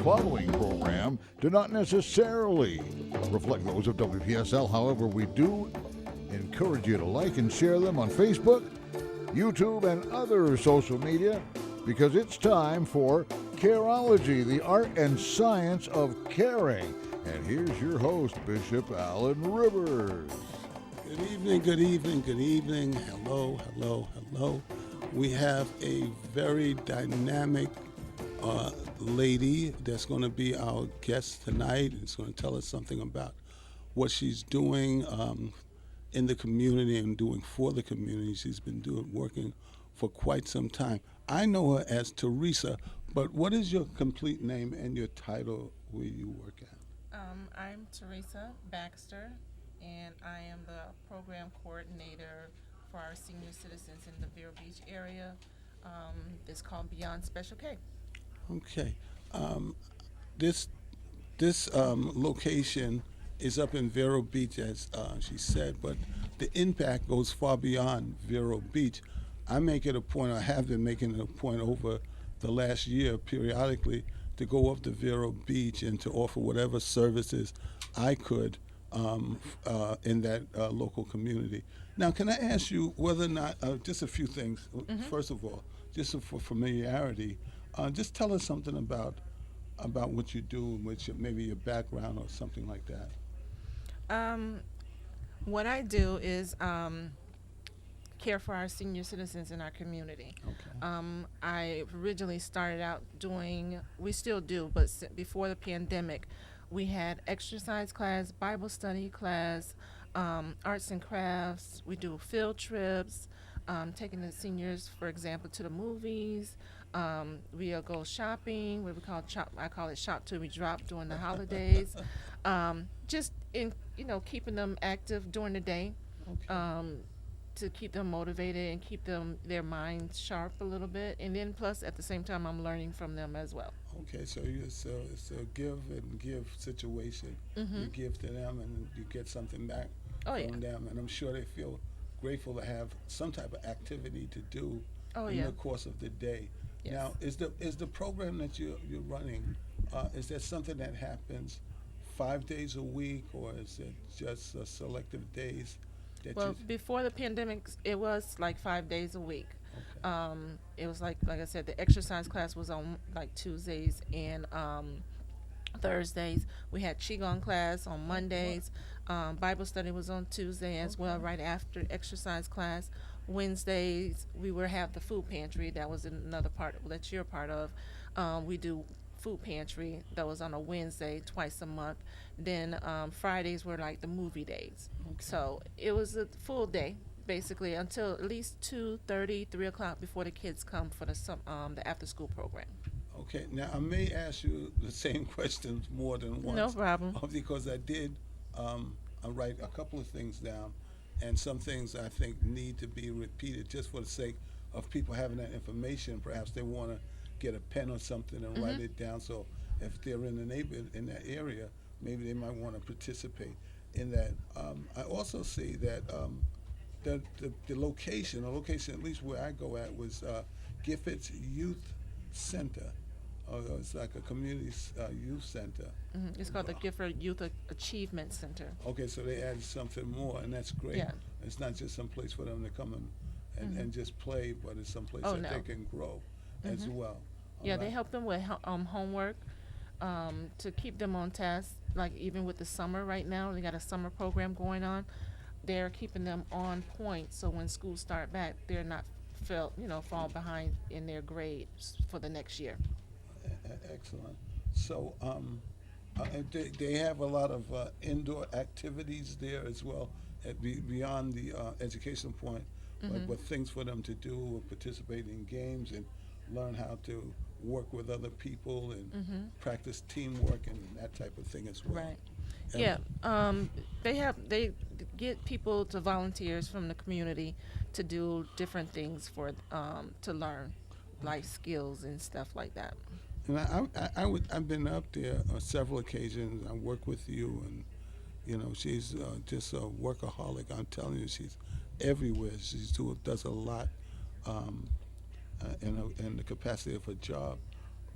following program do not necessarily reflect those of WPSL. However, we do encourage you to like and share them on Facebook, YouTube, and other social media, because it's time for Careology, the art and science of caring. And here's your host, Bishop Alan Rivers. Good evening, good evening, good evening. Hello, hello, hello. We have a very dynamic lady that's going to be our guest tonight. It's going to tell us something about what she's doing in the community and doing for the community. She's been working for quite some time. I know her as Theresa, but what is your complete name and your title where you work at? I'm Theresa Baxter, and I am the program coordinator for our senior citizens in the Vero Beach area. It's called Beyond Special K. Okay. This location is up in Vero Beach, as she said, but the impact goes far beyond Vero Beach. I make it a point, I have been making it a point over the last year periodically to go up to Vero Beach and to offer whatever services I could in that local community. Now, can I ask you whether or not, just a few things. Mm-hmm. First of all, just for familiarity, just tell us something about what you do, maybe your background or something like that. What I do is care for our senior citizens in our community. Okay. I originally started out we still do, but before the pandemic, we had exercise class, Bible study class, arts and crafts. We do field trips, taking the seniors, for example, to the movies. We'll go shopping. I call it shop till we drop during the holidays. Just in keeping them active during the day. Okay. To keep them motivated and keep their minds sharp a little bit, and then plus at the same time I'm learning from them as well. Okay, so it's a give and give situation. Mm-hmm. You give to them and you get something back from them, and I'm sure they feel grateful to have some type of activity to do in the course of the day. Yes. Now, is the program that you're running, is that something that happens 5 days a week, or is it just selective days? Before the pandemic, it was like 5 days a week. Okay. It was like I said, the exercise class was on like Tuesdays and Thursdays. We had Qigong class on Mondays. Bible study was on Tuesday as well, right after exercise class. Wednesdays, we would have the food pantry. That was another part that you're part of. We do food pantry. That was on a Wednesday, twice a month. Then Fridays were like the movie days. Okay. So it was a full day, basically, until at least 2:30, 3 o'clock before the kids come for the after-school program. Okay. Now, I may ask you the same questions more than once. No problem. Because I did I write a couple of things down, and some things I think need to be repeated just for the sake of people having that information. Perhaps they want to get a pen or something and write it down, so if they're in the neighborhood in that area, maybe they might want to participate in that. I also see that the location at least where I go at was Gifford Youth Center. It's like a community youth center. Mm-hmm. It's called the Gifford Youth Achievement Center. Okay, so they added something more, and that's great. Yeah. It's not just some place for them to come and just play, but it's some place that they can grow as well. Yeah, they help them with homework to keep them on task. Like even with the summer right now, they got a summer program going on. They're keeping them on point, so when schools start back, they're not fall behind in their grades for the next year. Excellent. So they have a lot of indoor activities there as well, beyond the educational point, but things for them to do, participate in games and learn how to work with other people and practice teamwork and that type of thing as well. Right. And They get people to volunteers from the community to do different things for to learn life skills and stuff like that. And I've been up there on several occasions. I work with you, and she's just a workaholic. I'm telling you, she's everywhere. She does a lot in the capacity of her job.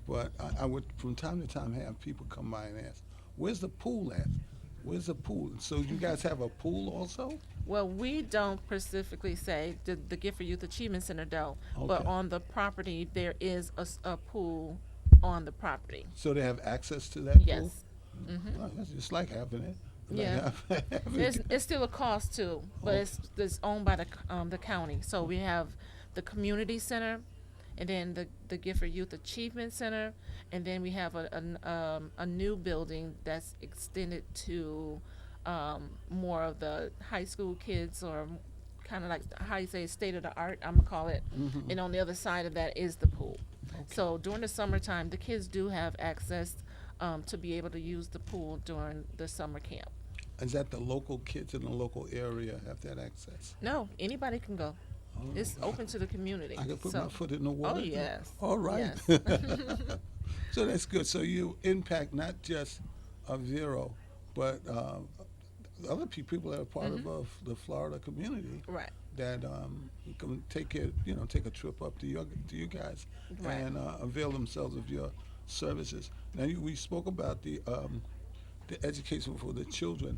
but I would from time to time have people come by and ask, "Where's the pool at? Where's the pool?" So you guys have a pool also? Well, we don't specifically say the Gifford Youth Achievement Center don't, but Okay. on the property there is a pool on the property. So they have access to that pool? Yes. Mm-hmm. Oh, that's just like having it. Yeah. It's still a cost too, but Okay. it's owned by the county. So we have the community center, and then the Gifford Youth Achievement Center, and then we have a new building that's extended to more of the high school kids, or kind of like how you say state of the art, I'm gonna call it. Mhm. And on the other side of that is the pool. Okay. So during the summertime, the kids do have access to be able to use the pool during the summer camp. Is that the local kids in the local area have that access? No, anybody can go. Oh, It's open to the community. I can put so, my foot in the water. Oh yes. All right. Yes. So that's good. So you impact not just Vero, but other people that are part of the Florida community Right. that can take it, take a trip up to you guys Right. and avail themselves of your services. Now we spoke about the education for the children.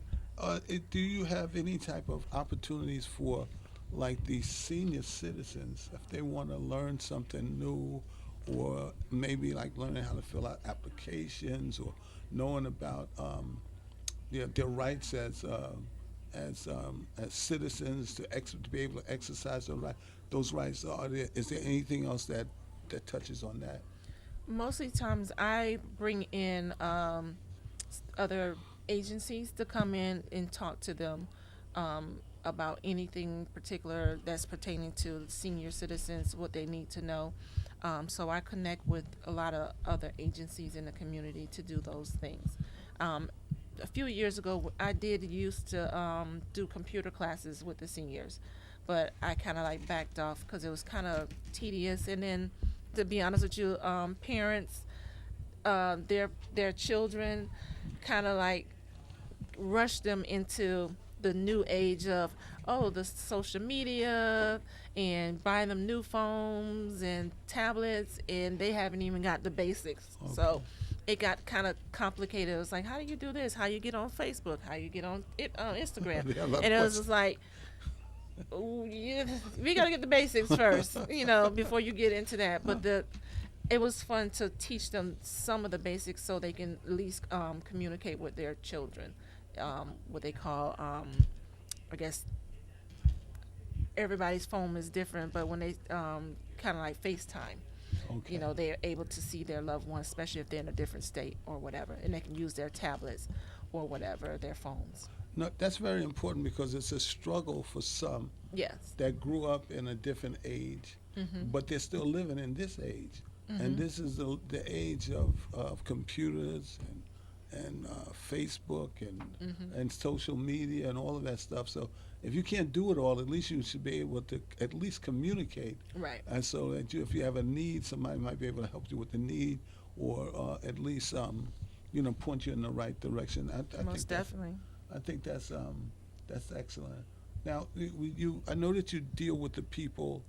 Do you have any type of opportunities for, like, the senior citizens, if they want to learn something new, or maybe like learning how to fill out applications, or knowing about their rights as citizens to be able to exercise those rights? Is there anything else that touches on that? Mostly times I bring in other agencies to come in and talk to them about anything particular that's pertaining to senior citizens, what they need to know. So I connect with a lot of other agencies in the community to do those things. A few years ago, I did used to do computer classes with the seniors, but I kind of like backed off because it was kind of tedious. And then, to be honest with you, parents, their children kind of like rush them into the new age of the social media and buying them new phones and tablets, and they haven't even got the basics. Okay. So it got kind of complicated. It was like, how do you do this? How you get on Facebook? How you get on Instagram? They have a lot And of it was just like, we got to get the basics first, before you get into that. But it was fun to teach them some of the basics so they can at least communicate with their children. What they call, I guess, everybody's phone is different, but when they kind of like FaceTime, Okay. they're able to see their loved ones, especially if they're in a different state or whatever, and they can use their tablets or whatever, their phones. No, that's very important because it's a struggle for some Yes. that grew up in a different age, but they're still living in this age. And this is the age of computers and Facebook and social media and all of that stuff. So if you can't do it all, at least you should be able to at least communicate. Right. And so that if you have a need, somebody might be able to help you with the need, or at least point you in the right direction. I Most think definitely. I think that's excellent. Now, I know that you deal with the people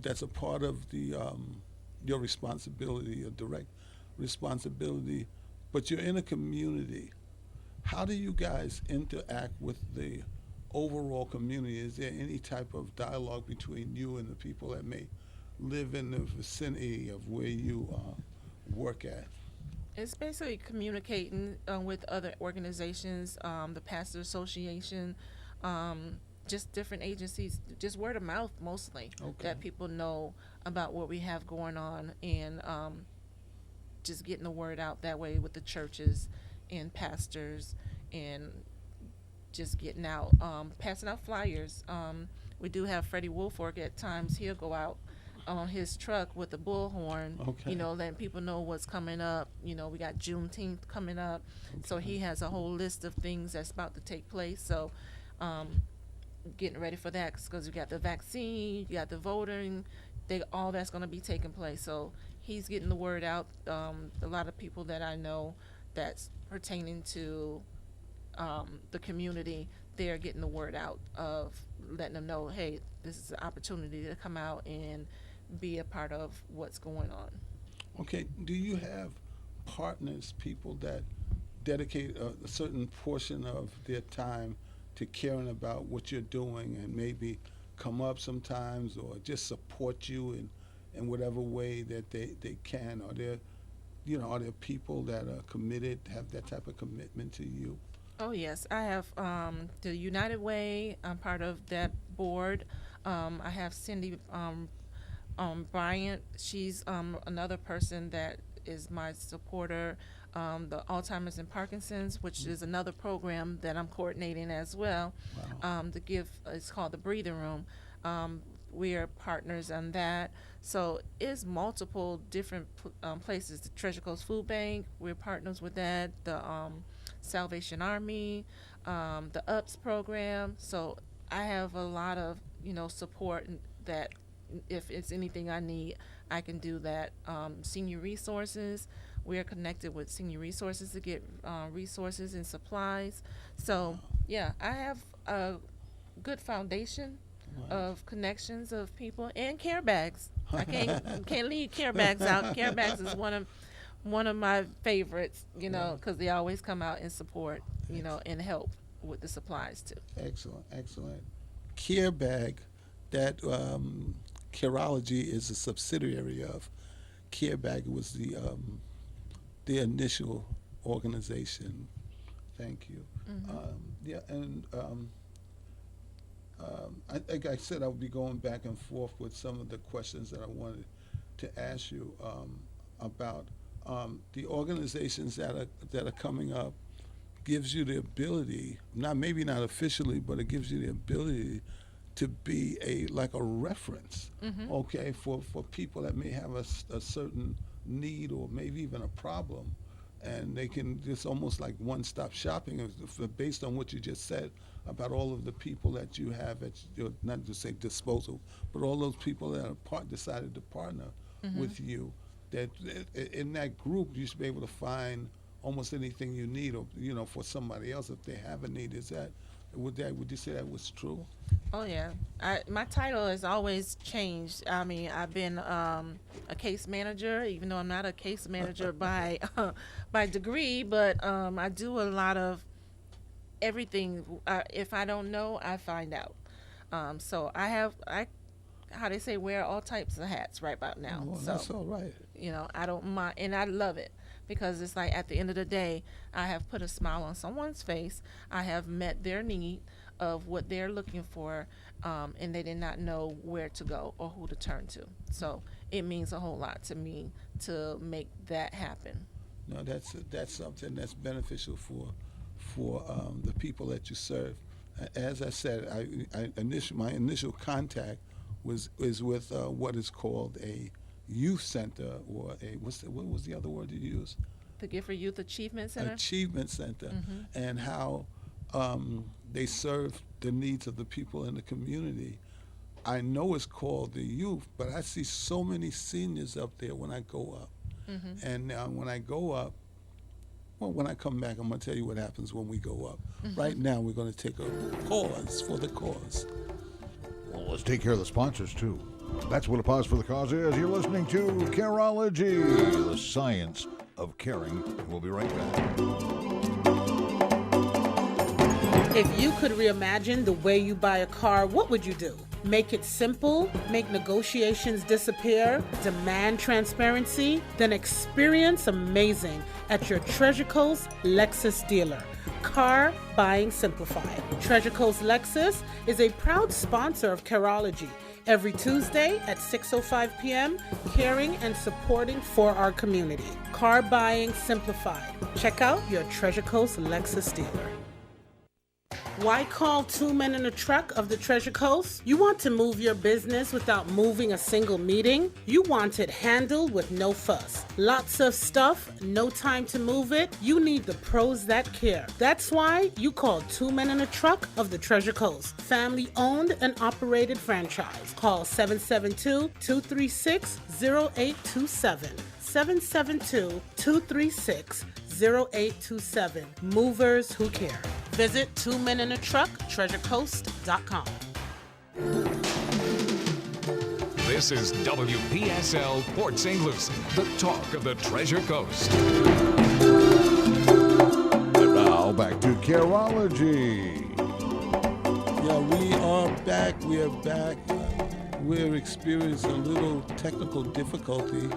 that's a part of the your responsibility, your direct responsibility, but you're in a community. How do you guys interact with the overall community? Is there any type of dialogue between you and the people that may live in the vicinity of where you work at? It's basically communicating with other organizations, the Pastor Association, just different agencies, just word of mouth mostly, Okay. that people know about what we have going on, and just getting the word out that way with the churches and pastors, and just getting out, passing out flyers. We do have Freddie Woolfork at times. He'll go out on his truck with a bullhorn, Okay. letting people know what's coming up. We got Juneteenth coming up, so he has a whole list of things that's about to take place. So, getting ready for that, because you got the vaccine, you got the voting, all that's going to be taking place. So he's getting the word out. A lot of people that I know that's pertaining to the community, they're getting the word out of letting them know, hey, this is an opportunity to come out and be a part of what's going on. Okay, do you have partners, people that dedicate a certain portion of their time to caring about what you're doing and maybe come up sometimes or just support you in whatever way that they can? Are there, are there people that are committed, have that type of commitment to you? Oh yes, I have the United Way. I'm part of that board. I have Cindy Bryant. She's another person that is my supporter. The Alzheimer's and Parkinson's, which is another program that I'm coordinating as well. Wow. It's called the Breathing Room. We are partners on that. So it's multiple different places. The Treasure Coast Food Bank, we're partners with that. The Salvation Army, the UPS program. So I have a lot of support that if it's anything I need, I can do that. Senior Resources, we are connected with Senior Resources to get resources and supplies. So yeah, I have a good foundation of connections of people and care bags. I can't leave care bags out. Care bags is one of my favorites, because they always come out and support, and help with the supplies too. Excellent. Care Bag, that Careology is a subsidiary of. Care Bag was the initial organization. Thank you. Like I said, I'll be going back and forth with some of the questions that I wanted to ask you about. The organizations that are coming up gives you the ability, maybe not officially, but it gives you the ability to be a reference, okay, for people that may have a certain need or maybe even a problem, and they can just almost like one-stop shopping based on what you just said about all of the people that you have at your, not to say disposal, but all those people that are decided to partner with you. That in that group you should be able to find almost anything you need, or for somebody else if they have a need. Would you say that was true? Oh yeah, my title has always changed. I mean, I've been a case manager, even though I'm not a case manager by degree, but I do a lot of everything. If I don't know, I find out. So I how they say, wear all types of hats right about now. Well, so that's all right. I don't mind, and I love it, because it's like at the end of the day, I have put a smile on someone's face. I have met their need of what they're looking for, and they did not know where to go or who to turn to. So it means a whole lot to me to make that happen. No, that's something that's beneficial for the people that you serve. As I said, my initial contact was with what is called a youth center, or what was the other word you used? The Gifford Youth Achievement Center. Achievement Center, and how they serve the needs of the people in the community. I know it's called the youth, but I see so many seniors up there when I go up. And when I go up, well, when I come back, I'm going to tell you what happens when we go up. Right now, we're going to take a pause for the cause. Well, let's take care of the sponsors, too. That's what a pause for the cause is. You're listening to Careology, the science of caring. We'll be right back. If you could reimagine the way you buy a car, what would you do? Make it simple, make negotiations disappear, demand transparency, then experience amazing at your Treasure Coast Lexus dealer. Car Buying Simplified. Treasure Coast Lexus is a proud sponsor of Careology. Every Tuesday at 6:05 p.m., caring and supporting for our community. Car Buying Simplified. Check out your Treasure Coast Lexus dealer. Why call Two Men in a Truck of the Treasure Coast? You want to move your business without moving a single meeting? You want it handled with no fuss. Lots of stuff, no time to move it? You need the pros that care. That's why you call Two Men in a Truck of the Treasure Coast. Family owned and operated franchise. Call 772-236-0827. 772-236-0827. Movers who care. Visit Two Men in a Truck, treasurecoast.com. This is WPSL Port St. Lucie, the talk of the Treasure Coast. And now back to Careology. Yeah, we are back. We are back. We're experiencing a little technical difficulty,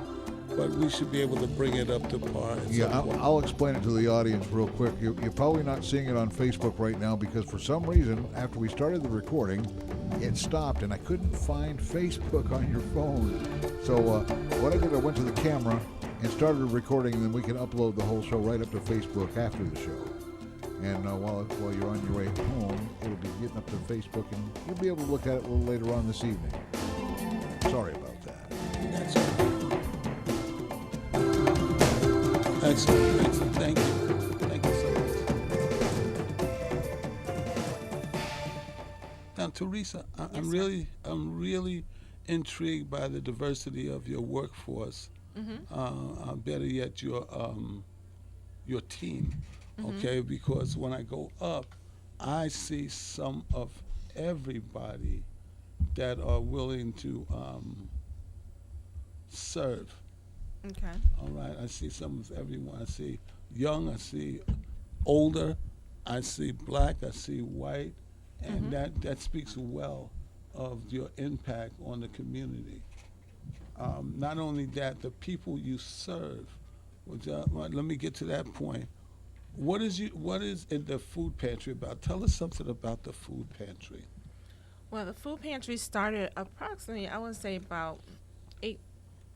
but we should be able to bring it up to par. Yeah, I'll explain it to the audience real quick. You're probably not seeing it on Facebook right now because for some reason, after we started the recording, it stopped and I couldn't find Facebook on your phone. So what I did, I went to the camera and started recording, and then we can upload the whole show right up to Facebook after the show. And while you're on your way home, it'll be getting up to Facebook, and you'll be able to look at it a little later on this evening. Sorry about that. That's excellent. Thank you. Thank you so much. Now, Theresa, I'm really intrigued by the diversity of your workforce. Better yet, your team. Okay, because when I go up, I see some of everybody that are willing to serve. Okay. All right, I see some of everyone. I see young, I see older, I see black, I see white, and that speaks well of your impact on the community. Not only that, the people you serve. Which, let me get to that point. What is in the food pantry about? Tell us something about the food pantry. Well, the food pantry started approximately, I would say, about 8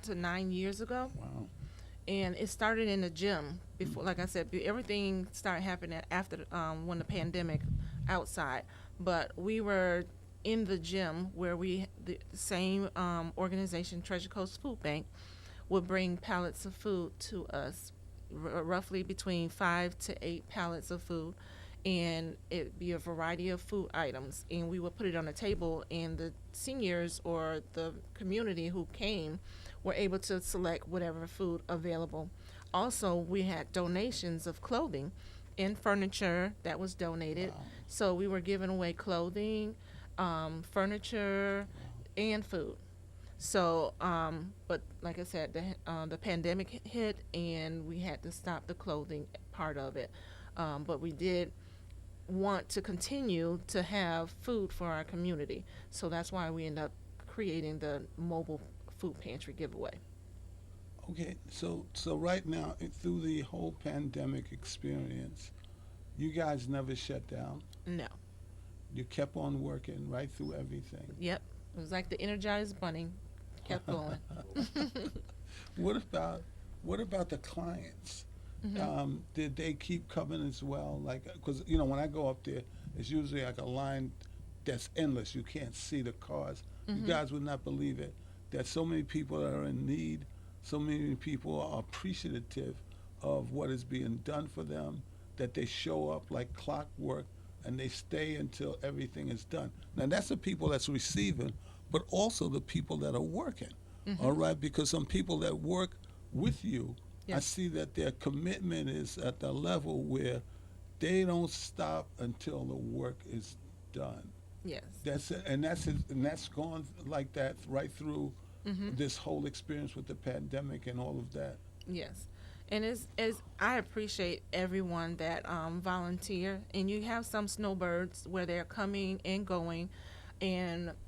to 9 years ago. Wow. And it started in the gym before, like I said, everything started happening after when the pandemic outside. But we were in the gym where the same organization, Treasure Coast Food Bank, would bring pallets of food to us, roughly between 5 to 8 pallets of food, and it'd be a variety of food items, and we would put it on a table, and the seniors or the community who came were able to select whatever food available. Also, we had donations of clothing and furniture that was donated. Wow. So we were giving away clothing, furniture, and food. So, but like I said, the pandemic hit, and we had to stop the clothing part of it. But we did want to continue to have food for our community. So that's why we ended up creating the mobile food pantry giveaway. Okay, so right now, through the whole pandemic experience, you guys never shut down. No. You kept on working right through everything. Yep. It was like the Energized Bunny. Kept going. What about the clients? Did they keep coming as well? Like, because when I go up there, it's usually like a line that's endless. You can't see the cars. You guys would not believe it. That so many people are in need. So many people are appreciative of what is being done for them. That they show up like clockwork and they stay until everything is done. Now that's the people that's receiving, but also the people that are working. All right, because some people that work with you, I see that their commitment is at the level where they don't stop until the work is done. Yes. That's it, and that's gone like that right through this whole experience with the pandemic and all of that. Yes. And it's I appreciate everyone that volunteer, and you have some snowbirds where they're coming and going,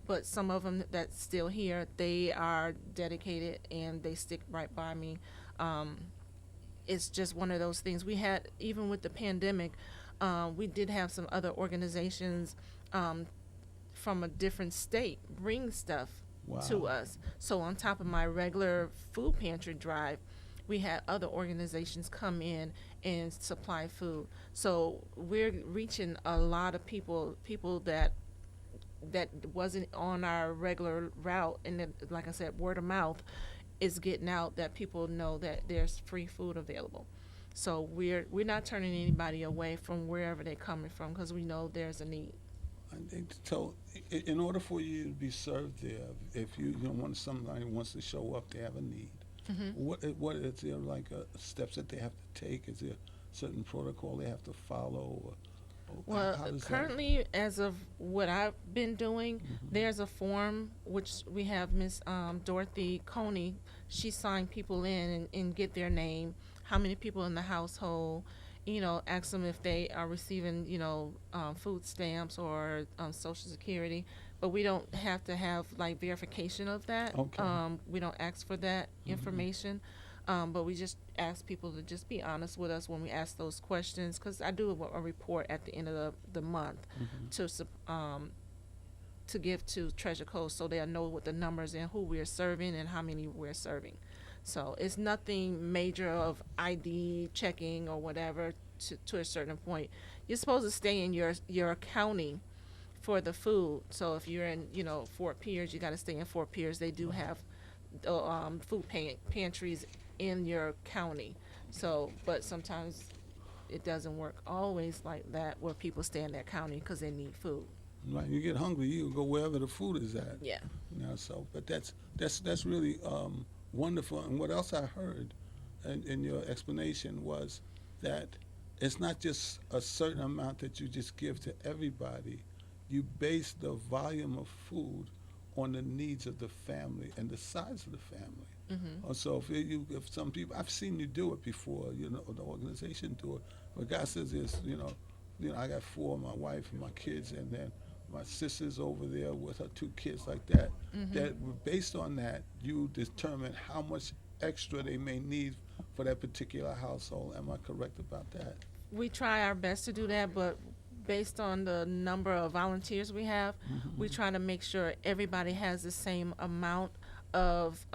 but some of them that's still here, they are dedicated and they stick right by me. It's just one of those things. We had, even with the pandemic, we did have some other organizations from a different state bring stuff to us. So on top of my regular food pantry drive, we had other organizations come in and supply food. So we're reaching a lot of people that wasn't on our regular route, and then, like I said, word of mouth is getting out that people know that there's free food available. So we're not turning anybody away from wherever they're coming from, because we know there's a need. I think so. In order for you to be served there, if you want somebody wants to show up, they have a need. What is there like steps that they have to take? Is there a certain protocol they have to follow? Well, How does that- currently, as of what I've been doing, there's a form which we have Miss Dorothy Coney. She signed people in and get their name, how many people in the household, ask them if they are receiving, food stamps or Social Security. But we don't have to have like verification of that. Okay. We don't ask for that information. But we just ask people to just be honest with us when we ask those questions, because I do a report at the end of the month to give to Treasure Coast, so they'll know what the numbers and who we're serving and how many we're serving. So it's nothing major of ID checking or whatever to a certain point. You're supposed to stay in your county for the food. So if you're in, Fort Pierce, you got to stay in Fort Pierce. They do have food pantries in your county. So, but sometimes it doesn't work always like that where people stay in their county because they need food. Right, you get hungry, you go wherever the food is at. Yeah. So, but that's really wonderful. And what else I heard in your explanation was that it's not just a certain amount that you just give to everybody. You base the volume of food on the needs of the family and the size of the family. So if some people, I've seen you do it before, the organization do it. But God says this, I got 4, my wife and my kids, and then my sister's over there with her 2 kids like that. That based on that, you determine how much extra they may need for that particular household. Am I correct about that? We try our best to do that, but based on the number of volunteers we have, we try to make sure everybody has the same amount of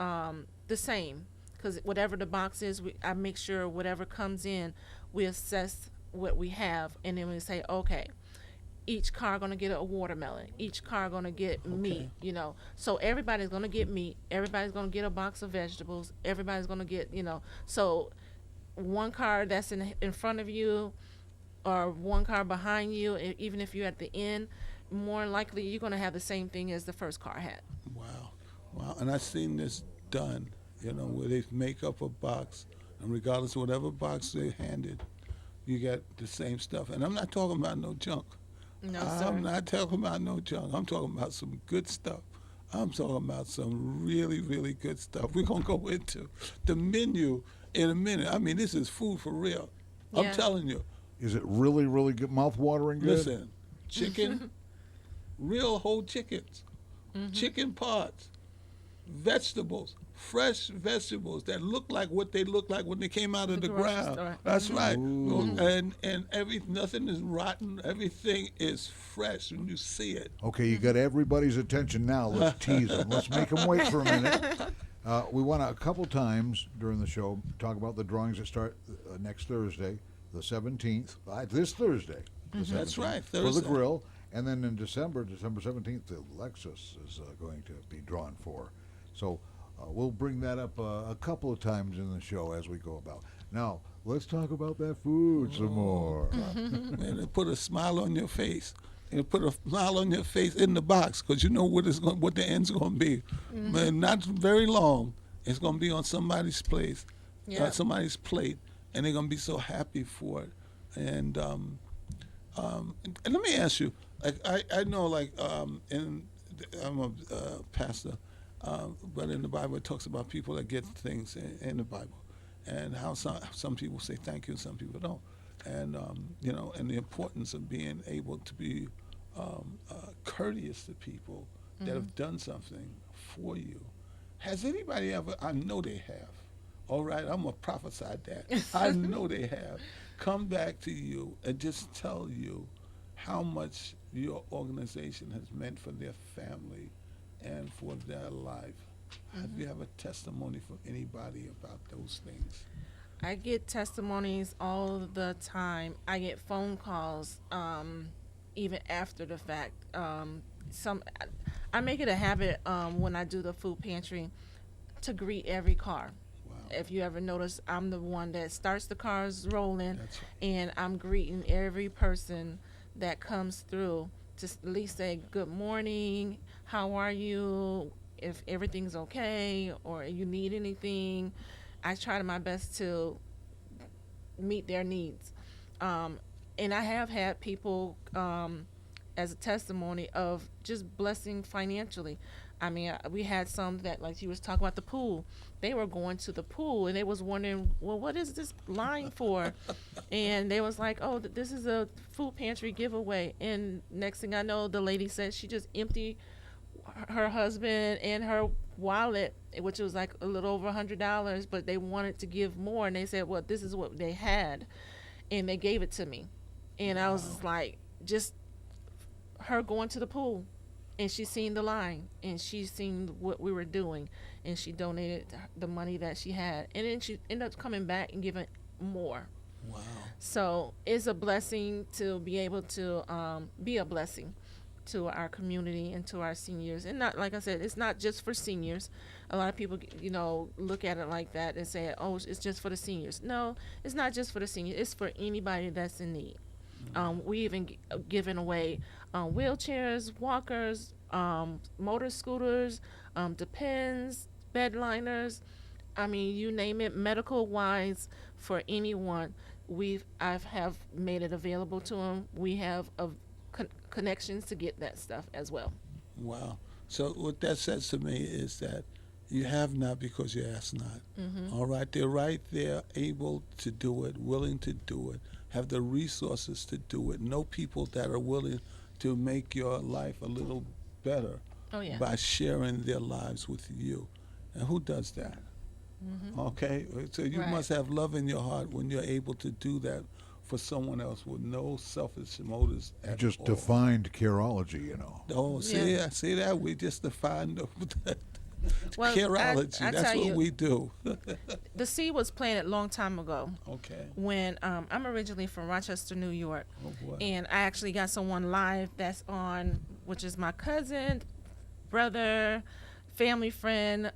the same, because whatever the box is, I make sure whatever comes in, we assess what we have, and then we say, okay, each car gonna get a watermelon, each car gonna get meat, so everybody's gonna get meat, everybody's gonna get a box of vegetables, everybody's gonna get, so one car that's in front of you or one car behind you, even if you're at the end, more likely you're gonna have the same thing as the first car had. Wow, and I've seen this done, where they make up a box, and regardless of whatever box they handed, you get the same stuff. And I'm not talking about no junk. No, sir. I'm not talking about no junk. I'm talking about some good stuff. I'm talking about some really, really good stuff. We're going to go into the menu in a minute. I mean, this is food for real. I'm Yeah. telling you. Is it really, really good, mouth-watering good? Listen, chicken, real whole chickens, chicken parts, vegetables, fresh vegetables that look like what they look like when they came out of the grocery ground. store. That's right. Ooh. And nothing is rotten. Everything is fresh when you see it. Okay, you got everybody's attention now. Let's tease them. Let's make them wait for a minute. We want to, a couple times during the show, talk about the drawings that start next Thursday, the 17th, this Thursday. The That's 17th, right, For the Thursday. grill. And then in December 17th, the Lexus is going to be drawn for. So we'll bring that up a couple of times in the show as we go about. Now, let's talk about that food some more. Man, it put a smile on your face. And put a smile on your face in the box, because you know what the end's going to be. Man, not very long. It's going to be on somebody's place, Yeah. somebody's plate, and they're going to be so happy for it. And let me ask you, like I know, like I'm a pastor, but in the Bible it talks about people that get things in the Bible, and how some people say thank you and some people don't, and and the importance of being able to be courteous to people that have done something for you. Has anybody ever? I know they have. All right, I'm gonna prophesy that. I know they have come back to you and just tell you how much your organization has meant for their family and for their life. Have you have a testimony from anybody about those things? I get testimonies all the time. I get phone calls, even after the fact. I make it a habit when I do the food pantry to greet every car. Wow. If you ever notice, I'm the one that starts the cars rolling, That's right. and I'm greeting every person that comes through to at least say good morning, how are you, if everything's okay, or you need anything. I try my best to meet their needs. And And I have had people as a testimony of just blessing financially. I mean, we had some that, like you was talking about the pool. They were going to the pool and they was wondering, well, what is this line for? And they was like, oh, this is a food pantry giveaway. And next thing I know, the lady said she just emptied her husband and her wallet, which was like a little over $100, but they wanted to give more. And they said, well, this is what they had. And they gave it to me. And I was just like, just her going to the pool. And she seen the line, and she seen what we were doing, and she donated the money that she had, and then she ended up coming back and giving more. Wow. So it's a blessing to be able to be a blessing to our community and to our seniors. And not, like I said, it's not just for seniors. A lot of people, look at it like that and say, oh, it's just for the seniors. No, it's not just for the seniors. It's for anybody that's in need. We even given away wheelchairs, walkers, motor scooters, depends, bed liners. I mean, you name it, medical wise, for anyone. I've made it available to them. We have connections to get that stuff as well. Wow. So what that says to me is that you have not because you ask not. Mm-hmm. All right, they're right there, able to do it, willing to do it, have the resources to do it. Know people that are willing to make your life a little better by sharing their lives with you. And who does that? Mm-hmm. Okay, so you must have love in your heart when you're able to do that for someone else with no selfish motives at Just all. defined careology, Oh, see that? We just defined Well, careology. I That's tell what you, we do. the seed was planted a long time ago. Okay. When I'm originally from Rochester, New York, Oh, boy. and I actually got someone live that's on, which is my cousin, brother, family friend.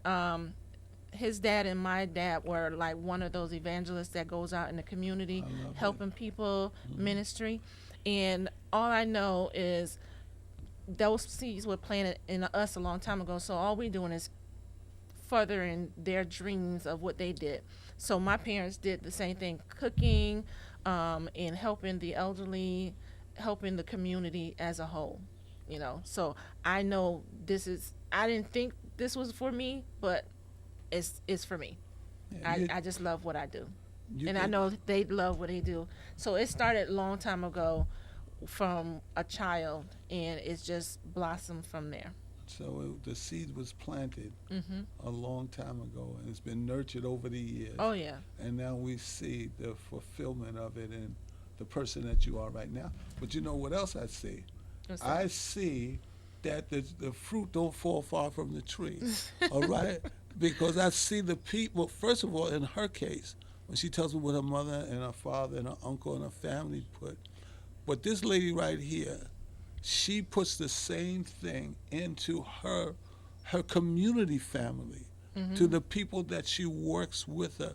His dad and my dad were like one of those evangelists that goes out in the community helping people, ministry. And all I know is those seeds were planted in us a long time ago. So all we're doing is furthering their dreams of what they did. So my parents did the same thing, cooking, and helping the elderly, helping the community as a whole. So I know I didn't think this was for me, but it's for me. Yeah, I just love what I do. And I know they love what they do. So it started a long time ago from a child, and it's just blossomed from there. So the seed was planted a long time ago, and it's been nurtured over the years. Oh, yeah. And now we see the fulfillment of it in the person that you are right now. But you know what else I see? What's that? I see that the fruit don't fall far from the tree, all right? Because I see the people, first of all, in her case, when she tells me what her mother and her father and her uncle and her family put. But this lady right here, she puts the same thing into her community family, to the people that she works with her.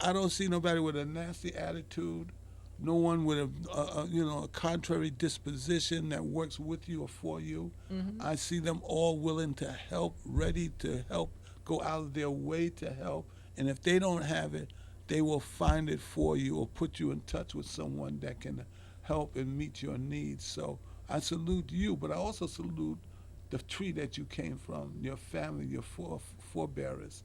I don't see nobody with a nasty attitude, no one with a contrary disposition that works with you or for you. I see them all willing to help, ready to help, go out of their way to help. And if they don't have it, they will find it for you or put you in touch with someone that can help and meet your needs. So I salute you, but I also salute the tree that you came from, your family, your forebearers,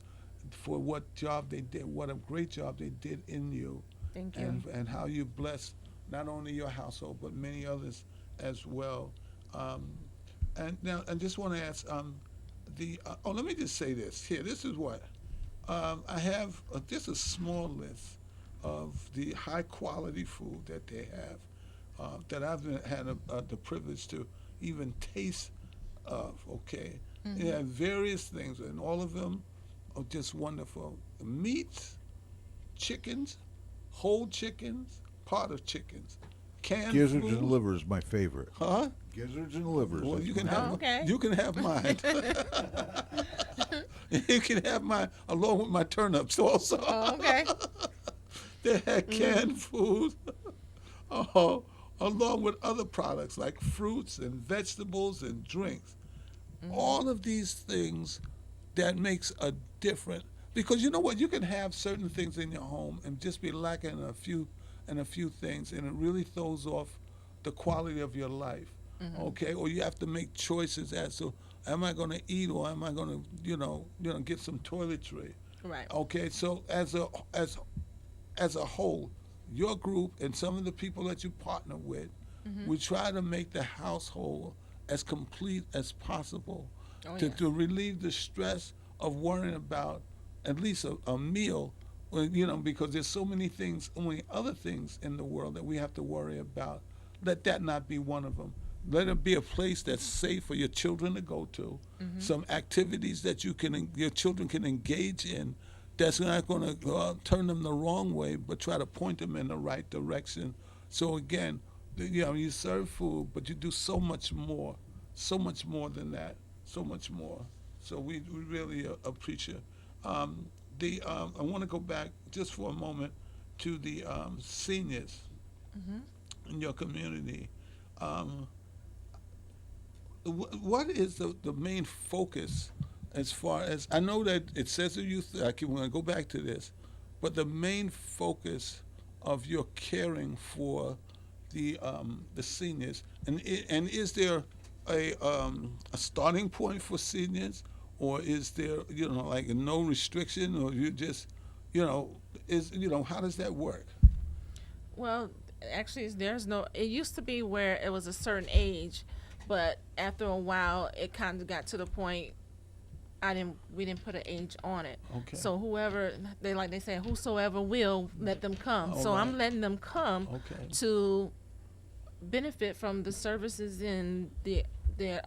for what job they did, what a great job they did in you. Thank you. And how you blessed not only your household, but many others as well. And now I just want to ask, let me just say this. Here, this is what. I have just a small list of the high quality food that they have, that I've had the privilege to even taste of, okay? They have various things, and all of them are just wonderful. Meats, chickens, whole chickens, pot of chickens, canned Gizzards food. and livers, my favorite. Huh? Gizzards and livers. Well, that's you can my have okay. you can have mine. You can have mine along with my turnips also. Oh, okay. They had canned food, along with other products like fruits and vegetables and drinks. All of these things that makes a difference. Because you know what? You can have certain things in your home and just be lacking a few and a few things, and it really throws off the quality of your life. Okay, or you have to make choices as to, am I going to eat, or am I going to, get some toiletry? Right. Okay, so as a whole, your group and some of the people that you partner with, we try to make the household as complete as possible to relieve the stress of worrying about at least a meal, because there's so many other things in the world that we have to worry about. Let that not be one of them. Let it be a place that's safe for your children to go to, some activities that your children can engage in that's not going to turn them the wrong way, but try to point them in the right direction. So again, you serve food, but you do so much more than that, so much more. So we really appreciate. I want to go back just for a moment to the seniors in your community. What is the main focus as far as, I know that it says the youth, we're going to go back to this, but the main focus of your caring for the seniors, and is there a starting point for seniors, or is there like no restriction, or you just how does that work? Well, actually, it used to be where it was a certain age, but after a while, it kind of got to the point we didn't put an age on it. Okay. So they say, whosoever will, let them come. So right. I'm letting them come to benefit from the services and their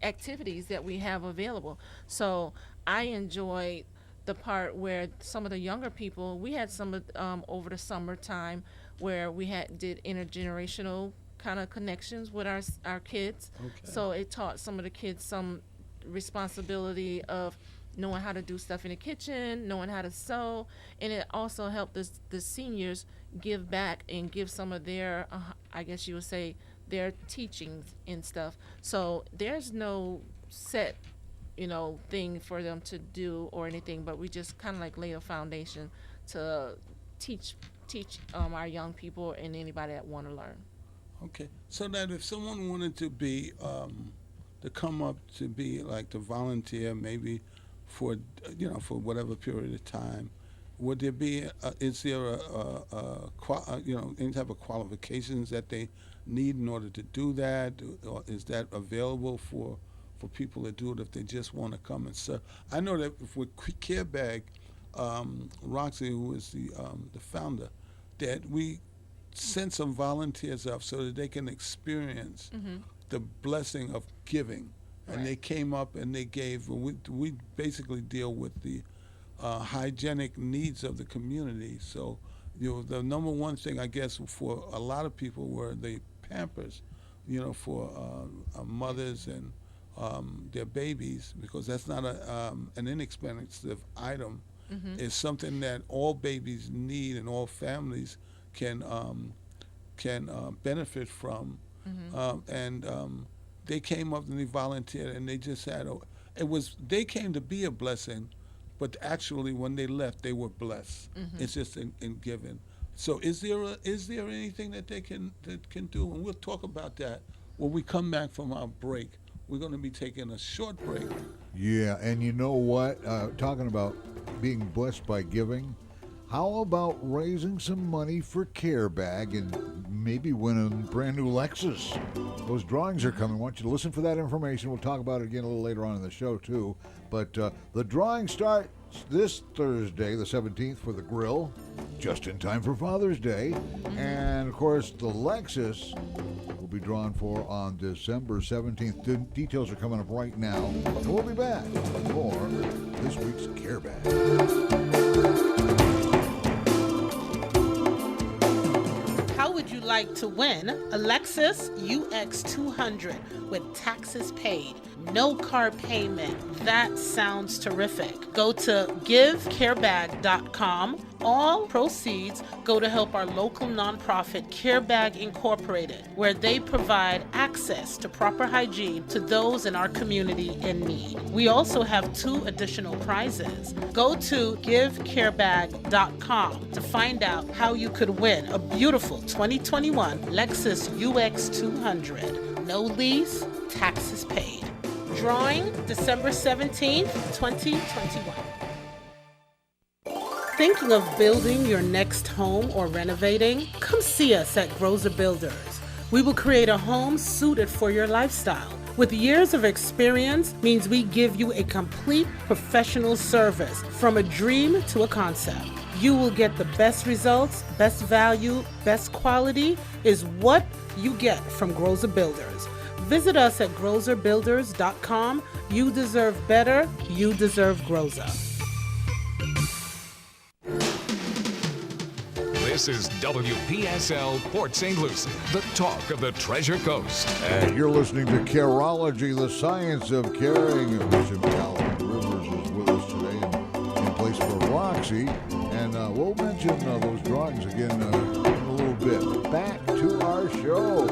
activities that we have available. So I enjoyed the part where some of the younger people, we had some over the summertime where we did intergenerational kind of connections with our kids. Okay. So it taught some of the kids some responsibility of knowing how to do stuff in the kitchen, knowing how to sew, and it also helped the seniors give back and give some of their, I guess you would say, their teachings and stuff. So there's no set thing for them to do or anything, but we just kind of like lay a foundation to teach our young people and anybody that want to learn. Okay, so that if someone wanted to be to come up to be like to volunteer, maybe for for whatever period of time, would there be is there any type of qualifications that they need in order to do that, or is that available for people to do it if they just want to come and serve? I know that with Care Bag, Roxy, who is the founder, that we sent some volunteers up so that they can experience the blessing of giving. And Right. they came up and they gave. We basically deal with the hygienic needs of the community. So the number one thing, I guess, for a lot of people were the Pampers, for mothers and their babies, because that's not an inexpensive item. It's something that all babies need and all families can benefit from. They came up and they volunteered, and they just had they came to be a blessing, but actually when they left they were blessed. It's just in giving. So is there anything that they can do? And we'll talk about that when we come back from our break. We're going to be taking a short break. Yeah, and you know what? Talking about being blessed by giving, how about raising some money for Care Bag and maybe winning a brand new Lexus? Those drawings are coming. I want you to listen for that information. We'll talk about it again a little later on in the show, too. But the drawing starts this Thursday, the 17th, for the grill, just in time for Father's Day. And, of course, the Lexus will be drawn for on December 17th. Details are coming up right now. And we'll be back with more this week's Care Bag. How would you like to win a Lexus UX 200 with taxes paid, no car payment? That sounds terrific. Go to givecarebag.com All proceeds go to help our local nonprofit Care Bag Incorporated, where they provide access to proper hygiene to those in our community in need. We also have 2 additional prizes. Go to givecarebag.com to find out how you could win a beautiful 2021 Lexus UX 200. No lease, taxes paid. Drawing December 17th, 2021. Thinking of building your next home or renovating? Come see us at Grozer Builders. We will create a home suited for your lifestyle. With years of experience means we give you a complete professional service from a dream to a concept. You will get the best results, best value, best quality is what you get from Grozer Builders. Visit us at grozerbuilders.com. You deserve better. You deserve Grozer. This is WPSL Port St. Lucie, the talk of the Treasure Coast. And you're listening to Careology, the science of caring. Bishop Calvin Rivers is with us today in place for Roxy. And we'll mention those drawings again in a little bit. Back to our show.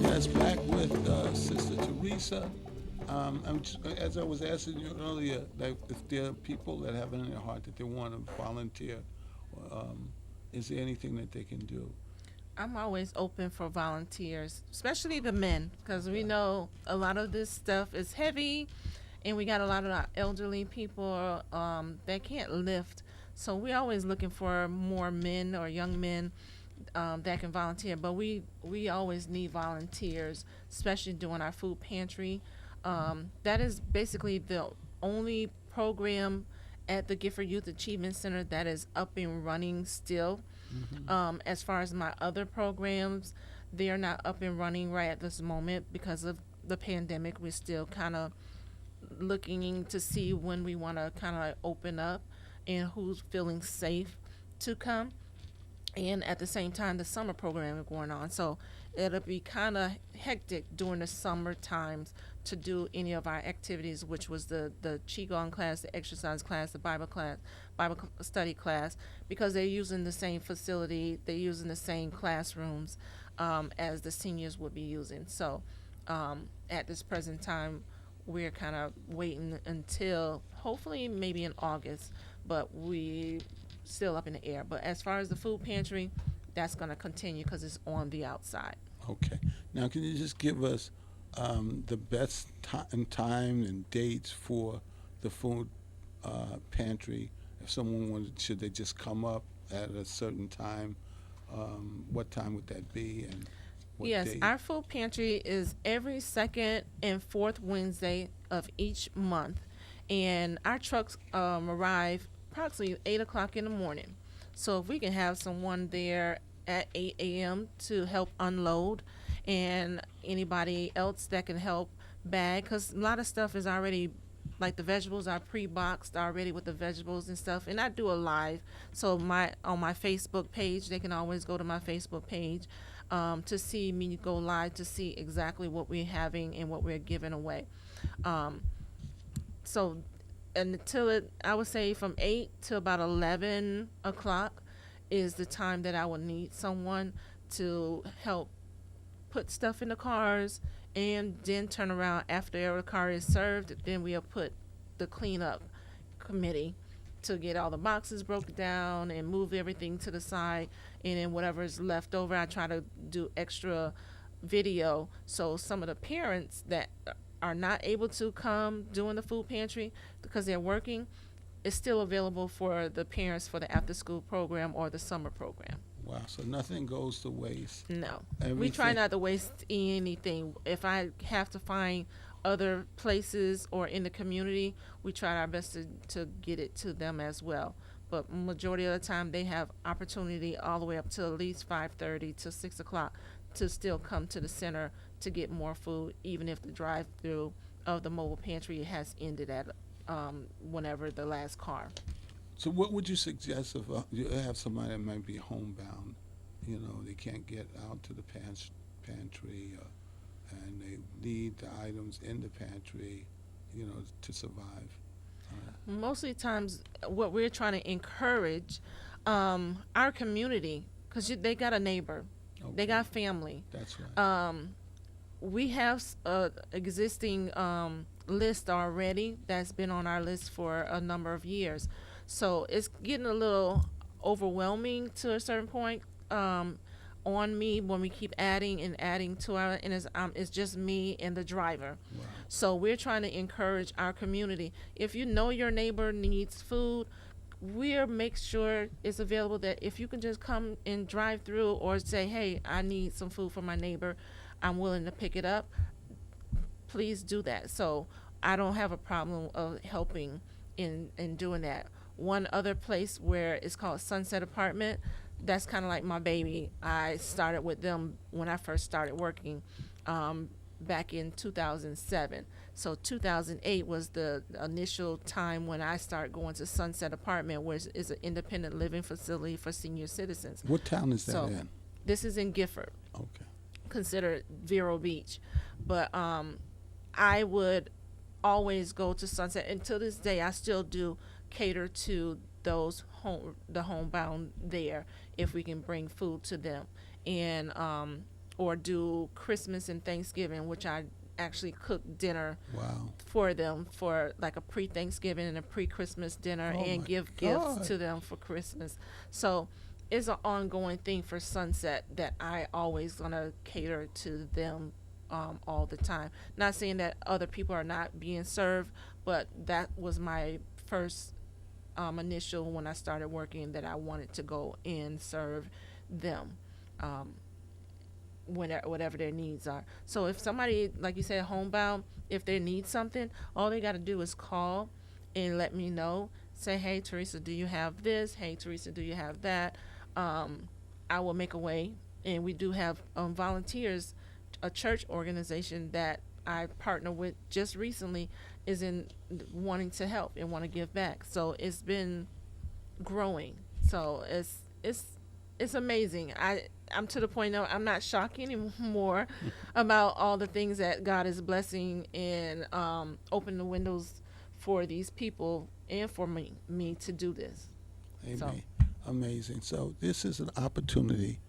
Yes, back with Sister Theresa. As I was asking you earlier, like if there are people that have it in their heart that they want to volunteer, is there anything that they can do? I'm always open for volunteers, especially the men, because we know a lot of this stuff is heavy, and we got a lot of our elderly people that can't lift. So we're always looking for more men or young men that can volunteer. But we always need volunteers, especially doing our food pantry. That is basically the only program at the Gifford Youth Achievement Center that is up and running still. Mm-hmm. As far as my other programs, they are not up and running right at this moment because of the pandemic. We're still kind of looking to see when we want to kind of open up and who's feeling safe to come. And at the same time, the summer program is going on. So it'll be kind of hectic during the summer times to do any of our activities, which was the Qigong class, the exercise class, the Bible study class, because they're using the same facility, they're using the same classrooms as the seniors would be using. So at this present time, we're kind of waiting until hopefully maybe in August, but we still up in the air. But as far as the food pantry, that's going to continue because it's on the outside. Okay. Now, can you just give us the best time and dates for the food pantry? If someone wanted, should they just come up at a certain time? What time would that be? And what yes, date? Our food pantry is every second and fourth Wednesday of each month, and our trucks arrive approximately 8 o'clock in the morning. So if we can have someone there at 8 a.m. to help unload, and anybody else that can help bag, because a lot of stuff is already, like the vegetables are pre-boxed already with the vegetables and stuff, and I do a live. So on my Facebook page, they can always go to my Facebook page to see me go live to see exactly what we're having and what we're giving away. So until I would say from 8 to about 11 o'clock is the time that I would need someone to help put stuff in the cars, and then turn around after every car is served. Then we'll put the cleanup committee to get all the boxes broken down and move everything to the side, and then whatever is left over, I try to do extra video so some of the parents that are not able to come during the food pantry because they're working, is still available for the parents for the after school program or the summer program. Wow, so nothing goes to waste. No. Everything. We try not to waste anything. If I have to find other places or in the community, we try our best to get it to them as well. But majority of the time, they have opportunity all the way up to at least 5:30 to 6 o'clock to still come to the center to get more food, even if the drive-through of the mobile pantry has ended at whenever the last car. So what would you suggest if you have somebody that might be homebound, you know, they can't get out to the pantry and they need the items in the pantry, you know, to survive? Mostly times what we're trying to encourage Our community, because they got a neighbor, they Okay. got family. That's right. We have a existing list already that's been on our list for a number of years. So it's getting a little overwhelming to a certain point on me when we keep adding and adding to our, and it's just me and the driver. Wow. So we're trying to encourage our community. If you know your neighbor needs food, we'll make sure it's available, that if you can just come and drive through or say, hey, I need some food for my neighbor, I'm willing to pick it up, please do that. So I don't have a problem of helping in doing that. One other place where it's called Sunset Apartment, that's kind of like my baby. I started with them when I first started working back in 2007. So 2008 was the initial time when I started going to Sunset Apartment, which is an independent living facility for senior citizens. What town is that So in? this is in Gifford, Okay. considered Vero Beach. But I would always go to Sunset, and to this day I still do cater to those the homebound there, if we can bring food to them, and or do Christmas and Thanksgiving, which I actually cook dinner Wow. for them, for like a pre-Thanksgiving and a pre-Christmas dinner, Oh and my give God. gifts to them for Christmas. So it's an ongoing thing for Sunset that I always gonna cater to them all the time. Not saying that other people are not being served, but that was my first initial when I started working, that I wanted to go and serve them. Whatever their needs are. So if somebody, like you said, homebound, if they need something, all they got to do is call and let me know. Say, hey, Theresa, do you have this? Hey, Theresa, do you have that? I will make a way. And we do have volunteers. A church organization that I partner with just recently is in wanting to help and want to give back. So it's been growing. So it's amazing. I'm to the point now I'm not shocked anymore about all the things that God is blessing, and open the windows for these people and for me to do this. Amen. So. Amazing. So this is an opportunity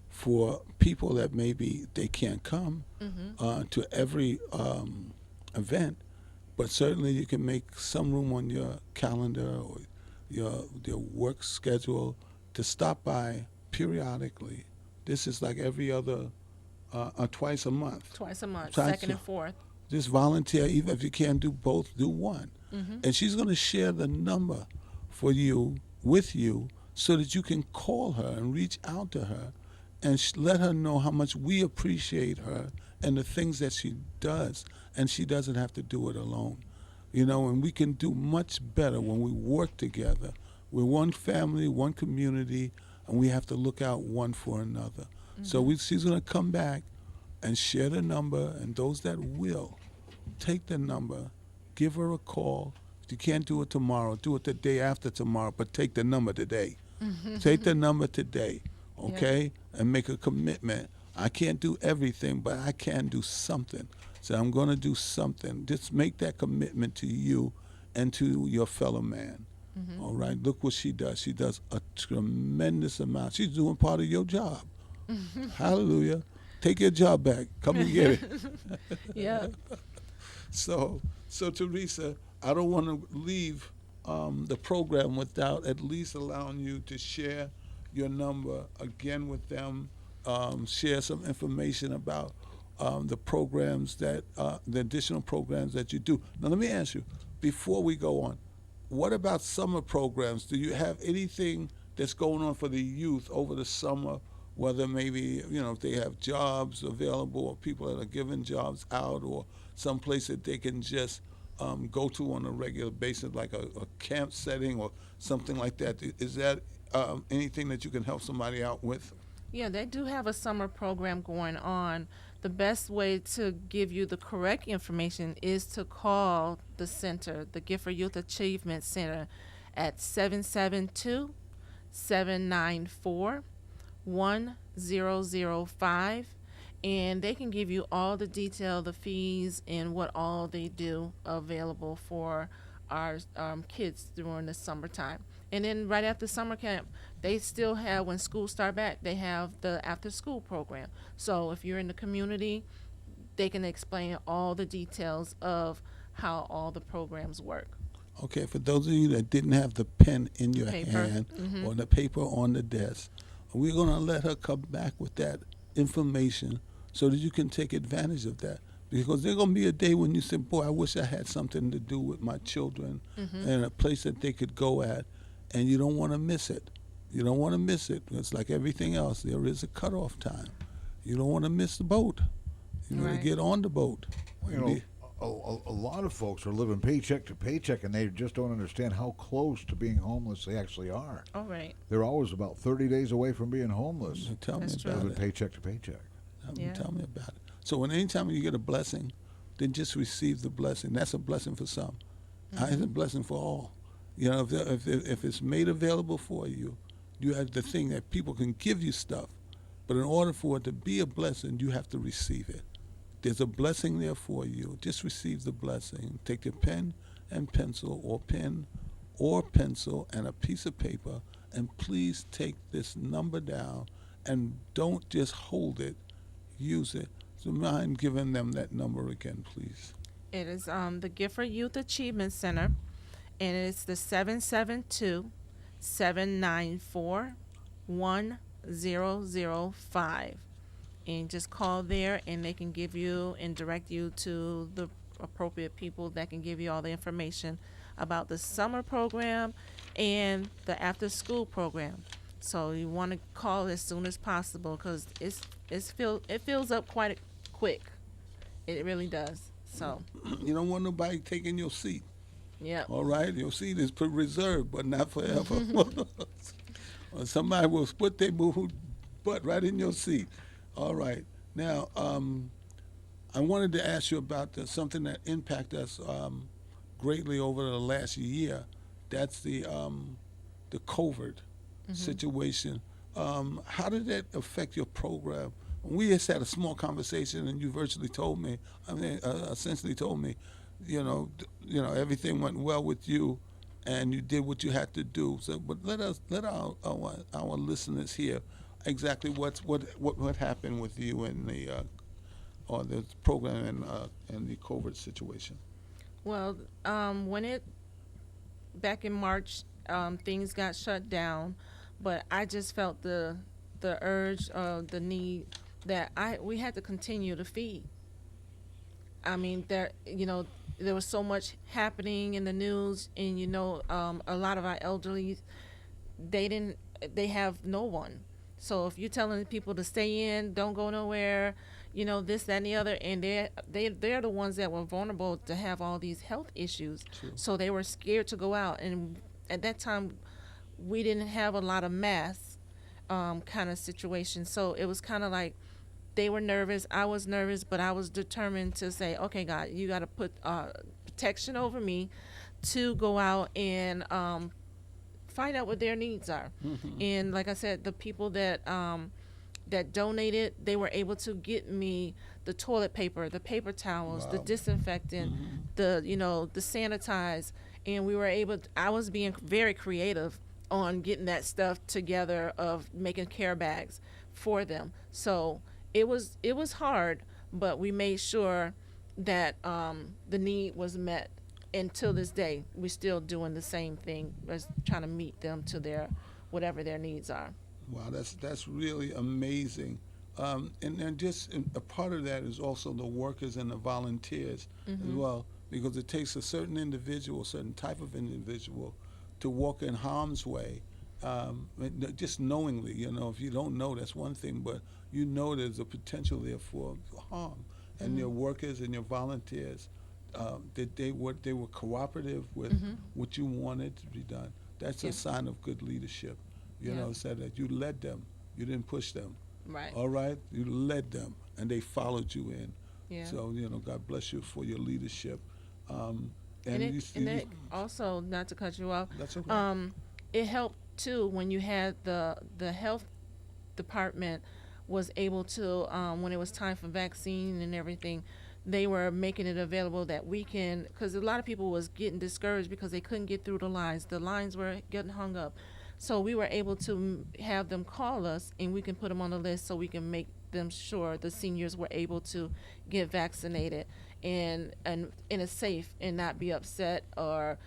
for people that maybe they can't come to every event, but certainly you can make some room on your calendar or your work schedule to stop by periodically. This is like every other, twice a month. Twice a month, Twice second a- and fourth. Just volunteer, even if you can't do both, do one. And she's going to share the number for you, with you, so that you can call her and reach out to her and let her know how much we appreciate her and the things that she does. And she doesn't have to do it alone. And we can do much better when we work together. We're one family, one community, and we have to look out one for another. So she's going to come back and share the number, and those that will, take the number, give her a call. If you can't do it tomorrow, do it the day after tomorrow, but take the number today. Take the number today, okay? And make a commitment. I can't do everything, but I can do something. So I'm going to do something. Just make that commitment to you and to your fellow man. All right? Look what she does. She does a tremendous amount. She's doing part of your job. Hallelujah. Take your job back. Come and get it. Yeah. So Theresa, I don't want to leave the program without at least allowing you to share your number again with them, share some information about the programs that, the additional programs that you do. Now, let me ask you, before we go on, what about summer programs? Do you have anything that's going on for the youth over the summer, whether maybe, if they have jobs available or people that are giving jobs out, or some place that they can just go to on a regular basis, like a camp setting or something like that? Is that anything that you can help somebody out with? Yeah, they do have a summer program going on. The best way to give you the correct information is to call the center, the Gifford Youth Achievement Center, at 772-794-1005, and they can give you all the detail, the fees, and what all they do available for our kids during the summertime. And then right after summer camp, they still have, when schools start back, they have the after school program. So if you're in the community, they can explain all the details of how all the programs work. Okay, for those of you that didn't have the pen in your Paper. hand or the paper on the desk, we're going to let her come back with that information so that you can take advantage of that. Because there's going to be a day when you say, boy, I wish I had something to do with my children and a place that they could go at, and you don't want to miss it. You don't want to miss it. It's like everything else. There is a cutoff time. You don't want to miss the boat. You want Right. to get on the boat. You know, a lot of folks are living paycheck to paycheck, and they just don't understand how close to being homeless they actually are. All right. They're always about 30 days away from being homeless. Tell me That's true. about Living it. paycheck to paycheck. Yeah. Tell me about it. So when anytime you get a blessing, then just receive the blessing. That's a blessing for some. It's a blessing for all. You know, if it's made available for you, you have the thing that people can give you stuff, but in order for it to be a blessing, you have to receive it. There's a blessing there for you. Just receive the blessing. Take your pen and pencil, or pen or pencil and a piece of paper, and please take this number down, and don't just hold it. Use it. So mind giving them that number again, please. It is the Gifford Youth Achievement Center, and it's the 772-794-1005. And just call there, and they can give you and direct you to the appropriate people that can give you all the information about the summer program and the after school program. So you want to call as soon as possible, because it fills up quite quick. It really does. So, You don't want nobody taking your seat. yeah. All right? Your seat is reserved, but not forever. Or somebody will put their butt right in your seat. All right. Now, I wanted to ask you about something that impacted us greatly over the last year. That's the COVID situation. How did that affect your program? We just had a small conversation, and you virtually told me, essentially told me, everything went well with you, and you did what you had to do. So, but let our listeners hear exactly what happened with you in the program and the COVID situation. Well, back in March, things got shut down, but I just felt the urge, the need that we had to continue to feed. I mean, there was so much happening in the news, and a lot of our elderly, they have no one. So if you're telling people to stay in, don't go nowhere, this, that, and the other, and they're the ones that were vulnerable to have all these health issues. True. So they were scared to go out, and at that time, we didn't have a lot of mass kind of situation. So it was kind of like they were nervous, I was nervous, but I was determined to say, okay, God, you got to put protection over me to go out and find out what their needs are. And like I said, the people that donated, they were able to get me the toilet paper, the paper towels, the disinfectant, the sanitize, and I was being very creative on getting that stuff together, of making care bags for them. So it was hard, but we made sure that the need was met. Until this day, we're still doing the same thing, as trying to meet them to their whatever their needs are. Wow, that's really amazing. And just a part of that is also the workers and the volunteers as well, because it takes a certain individual, certain type of individual, to walk in harm's way, just knowingly. If you don't know, that's one thing, but there's a potential there for harm. And your workers and your volunteers, they were cooperative with what you wanted to be done. That's a sign of good leadership. Said that you led them, you didn't push them. Right. All right, you led them, and they followed you in. Yeah. So God bless you for your leadership. And it also, not to cut you off, That's okay. It helped too when you had the health department was able to, when it was time for vaccine and everything, they were making it available that we can, because a lot of people was getting discouraged because they couldn't get through the lines. The lines were getting hung up. So we were able to have them call us, and we can put them on the list so we can make them sure the seniors were able to get vaccinated and in a safe and not be upset or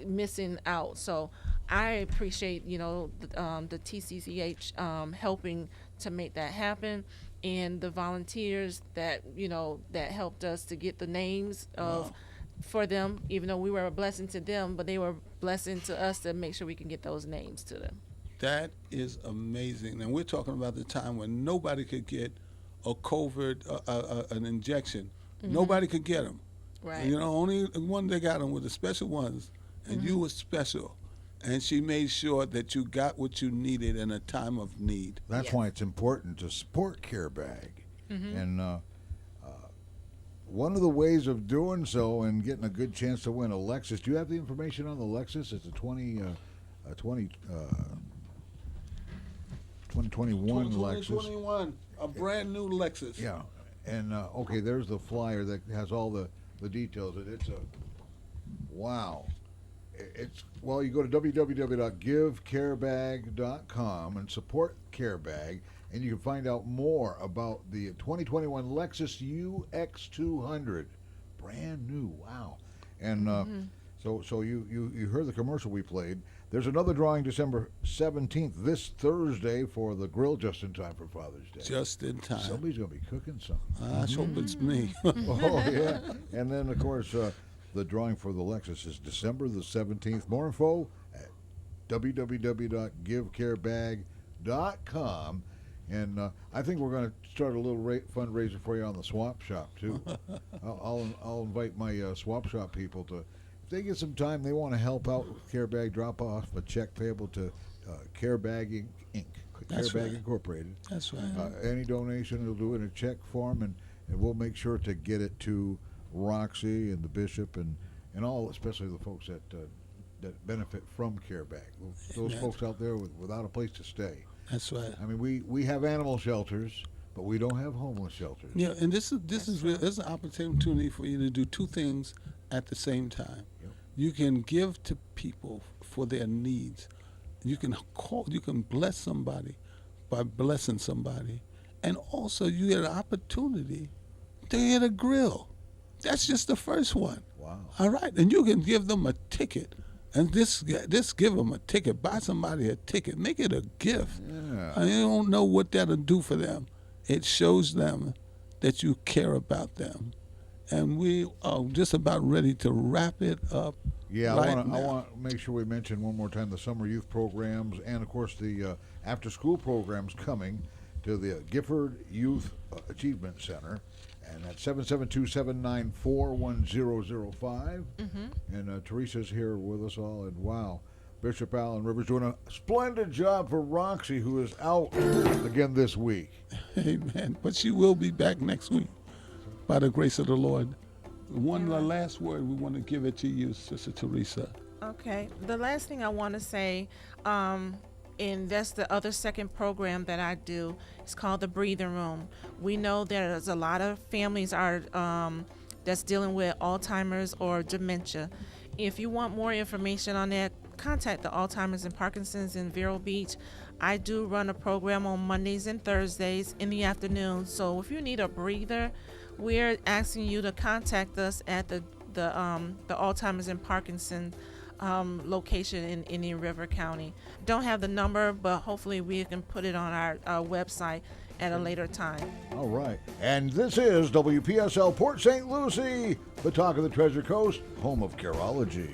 missing out. So I appreciate, the TCCH helping to make that happen, and the volunteers that that helped us to get the names of for them, even though we were a blessing to them, but they were a blessing to us to make sure we can get those names to them. That is amazing. And we're talking about the time when nobody could get a COVID, an injection. Nobody could get them. Right. Only one that got them were the special ones, and you were special. And she made sure that you got what you needed in a time of need. That's why it's important to support CareBag. And one of the ways of doing so and getting a good chance to win a Lexus, do you have the information on the Lexus? It's a 2021 Lexus. 2021, a brand new Lexus. Yeah. And, okay, there's the flyer that has all the details. It's wow. Well, you go to www.givecarebag.com and support CareBag, and you can find out more about the 2021 Lexus UX200, brand new. Wow! And so you heard the commercial we played. There's another drawing December 17th, this Thursday, for the grill, just in time for Father's Day. Just in time. Somebody's gonna be cooking something. I hope it's me. Oh yeah, and then of course. The drawing for the Lexus is December the 17th. More info at www.givecarebag.com. And I think we're going to start a little fundraiser for you on the swap shop, too. I'll invite my swap shop people to, if they get some time, they want to help out with CareBag, drop off a check payable to CareBag Inc. That's CareBag right. Incorporated. That's right. Any donation, we'll do it in a check form, and we'll make sure to get it to Roxy and the Bishop and all, especially the folks that benefit from CareBag. Those folks out there without a place to stay. That's right. I mean, we have animal shelters, but we don't have homeless shelters. Yeah, and this is real. There's an opportunity for you to do two things at the same time. Yep. You can give to people for their needs. You can bless somebody by blessing somebody, and also you get an opportunity to get a grill. That's just the first one. Wow. All right, and you can give them a ticket, and this give them a ticket. Buy somebody a ticket. Make it a gift. Yeah. And you don't know what that'll do for them. It shows them that you care about them. And we are just about ready to wrap it up. Yeah, right I now. want to make sure we mention one more time the summer youth programs and, of course, the after-school programs coming to the Gifford Youth Achievement Center. And that's 772-794-1005. And Teresa's here with us all. And wow, Bishop Allen Rivers doing a splendid job for Roxy, who is out again this week. Amen. But she will be back next week by the grace of the Lord. The last word we want to give it to you, Sister Theresa. Okay. The last thing I want to say, and that's the other second program that I do. It's called the Breathing Room. We know there's a lot of families that's dealing with Alzheimer's or dementia. If you want more information on that, contact the Alzheimer's and Parkinson's in Vero Beach. I do run a program on Mondays and Thursdays in the afternoon. So if you need a breather, we're asking you to contact us at the Alzheimer's and Parkinson's location in Indian River County. Don't have the number, but hopefully we can put it on our website at a later time. All right. And this is WPSL Port St. Lucie, the talk of the Treasure Coast, home of Careology.